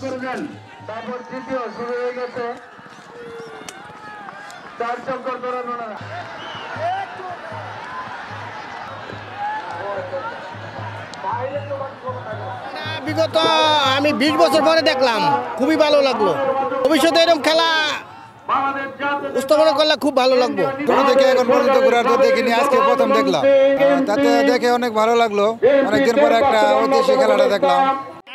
করে দেন। তারপর তৃতীয় শুরু হয়ে গেছে, 4 চক্কর দৌড়ানো না। বিগত আমি 20 বছর পরে দেখলাম, খুবই ভালো লাগলো। ভবিষ্যতে এরকম খেলা উপস্থাপনা করলে খুব ভালো লাগবে। ছোট থেকে এখন পর্যন্ত ঘোরার তো দেখিনি, আজকে প্রথম দেখলাম। তাতে দেখে অনেক ভালো লাগলো। অনেকদিন পরে একটা ঐতিহাসিক খেলাটা দেখলাম।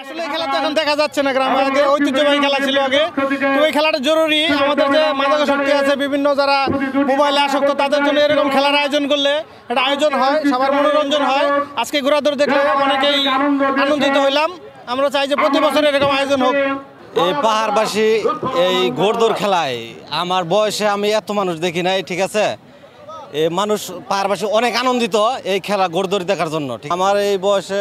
আসলে এই খেলা তো এখন দেখা যাচ্ছে না, গ্রামে আগে ঐতিহ্যবাহী খেলা ছিল আগে। তো এই খেলাটা জরুরি, আমাদের যে মাদকাসক্তি আছে, বিভিন্ন যারা মোবাইলে আসক্ত, তাদের জন্য এরকম খেলার আয়োজন করলে একটা আয়োজন হয়, সবার মনোরঞ্জন হয়। আজকে ঘোরাদৌড় দেখলে অনেকেই আনন্দিত হইলাম। আমরা চাই যে প্রতি বছর এরকম আয়োজন হোক। এই পাহাড়বাসী এই ঘোড়দৌড় খেলায় আমার বয়সে আমি এত মানুষ দেখি নাই, ঠিক আছে। এই মানুষ পাহাড়বাসী অনেক আনন্দিত এই খেলা ঘোড়দৌড় দেখার জন্য। আমার এই বয়সে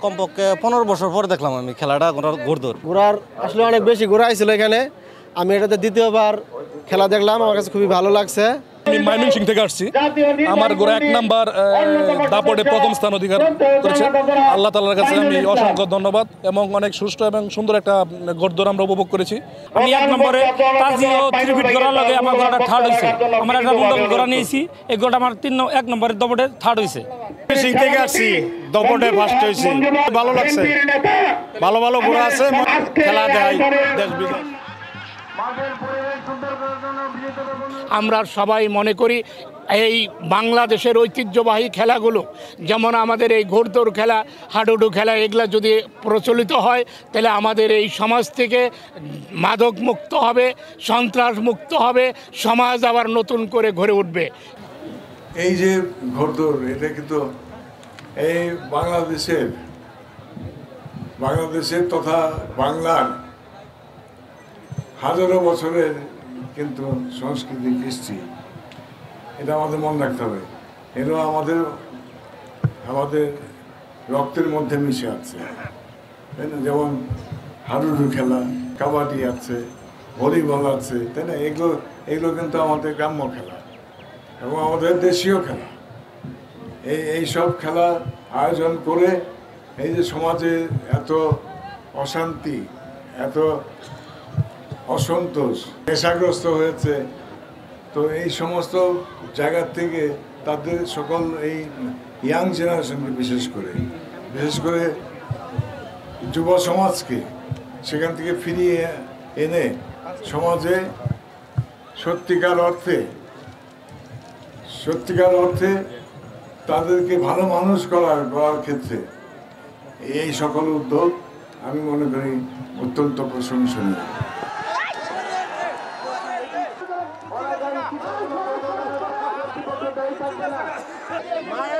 কমপক্ষে 15 বছর পরে দেখলাম আমি খেলাটা ঘোড়দৌড়। ঘোরার আসলে অনেক বেশি ঘোরা হয়েছিল এখানে। আমি এটাতে দ্বিতীয়বার খেলা দেখলাম, আমার কাছে খুবই ভালো লাগছে। আমি ময়মনসিং থেকে আসছি। আমার ঘোড়া 1 নাম্বার দাপটে প্রথম স্থান অধিকার করেছে। আল্লাহ তাআলার কাছে আমি অসংখ্য ধন্যবাদ, এবং অনেক সুষ্ঠু এবং সুন্দর একটা ঘোড়দৌড় আমরা উপভোগ করেছি। আমি 1 নম্বরে তাজিও 3 ফিট ঘোড়া লাগে আমার ঘোড়াটা থার্ড হয়েছে। আমার একটা বন্ধু ঘোড়া নিয়েছি, এই ঘোড়াটা আমার 1 নম্বরের দাপটে থার্ড হয়েছে। ময়মনসিং থেকে আসছি, দাপটে ফার্স্ট হয়েছি। ভালো লাগছে, ভালো ভালো ঘোড়া আছে, খেলা দেয় দেশ বিদেশ। আমরা সবাই মনে করি এই বাংলাদেশের ঐতিহ্যবাহী খেলাগুলো, যেমন আমাদের এই ঘোড়দৌড় খেলা, হাডুডু খেলা, এগুলা যদি প্রচলিত হয় তাহলে আমাদের এই সমাজ থেকে মাদক মুক্ত হবে, সন্ত্রাস মুক্ত হবে, সমাজ আবার নতুন করে গড়ে উঠবে। এই যে ঘোড়দৌড়, এটা কিন্তু এই বাংলাদেশের তথা বাংলার হাজারো বছরের কিন্তু সংস্কৃতি, কৃষ্টি, এটা আমাদের মনে রাখতে হবে। এগুলো আমাদের রক্তের মধ্যে মিশে আছে, তাই না? যেমন হাডুডু খেলা, কাবাডি আছে, ভলিবল আছে, তাই না? এগুলো কিন্তু আমাদের গ্রাম্য খেলা এবং আমাদের দেশীয় খেলা। এই সব খেলা আয়োজন করে এই যে সমাজে এত অশান্তি, এত অসন্তোষ, নেশাগ্রস্ত হয়েছে, তো এই সমস্ত জায়গার থেকে তাদের সকল এই ইয়াং জেনারেশনকে বিশেষ করে যুব সমাজকে সেখান থেকে ফিরিয়ে এনে সমাজে সত্যিকার অর্থে তাদেরকে ভালো মানুষ করার ক্ষেত্রে এই সকল উদ্যোগ আমি মনে করি অত্যন্ত প্রশংসনীয়। মায়ের